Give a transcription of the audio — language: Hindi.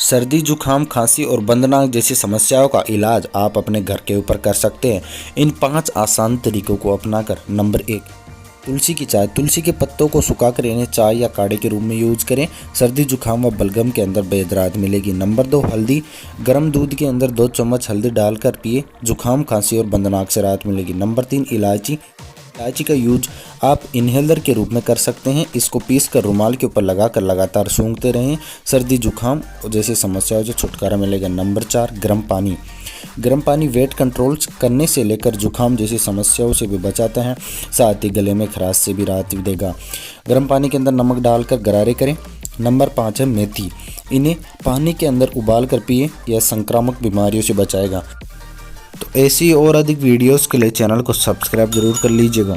सर्दी जुखाम खांसी और बंद नाक जैसी समस्याओं का इलाज आप अपने घर के ऊपर कर सकते हैं इन 5 आसान तरीकों को अपनाकर। नंबर 1, तुलसी की चाय। तुलसी के पत्तों को सुखाकर इन्हें चाय या काढ़े के रूप में यूज करें। सर्दी जुखाम व बलगम के अंदर बेहद राहत मिलेगी। नंबर 2, हल्दी। गर्म दूध के अंदर 2 चम्मच हल्दी डालकर पिए, जुखाम खांसी और बंद नाक से राहत मिलेगी। नंबर 3, इलायची। इलायची का यूज आप इन्हेलर के रूप में कर सकते हैं। इसको पीसकर रुमाल के ऊपर लगाकर लगातार सूंघते रहें, सर्दी जुखाम जैसी समस्याओं से छुटकारा मिलेगा। नंबर 4, गर्म पानी। गर्म पानी वेट कंट्रोल करने से लेकर जुखाम जैसी समस्याओं से भी बचाता है, साथ ही गले में खराश से भी राहत देगा। गर्म पानी के अंदर नमक डालकर गरारे करें। नंबर 5 है मेथी। इन्हें पानी के अंदर उबाल कर पिए, यह संक्रामक बीमारियों से बचाएगा। तो ऐसी और अधिक वीडियोस के लिए चैनल को सब्सक्राइब जरूर कर लीजिएगा।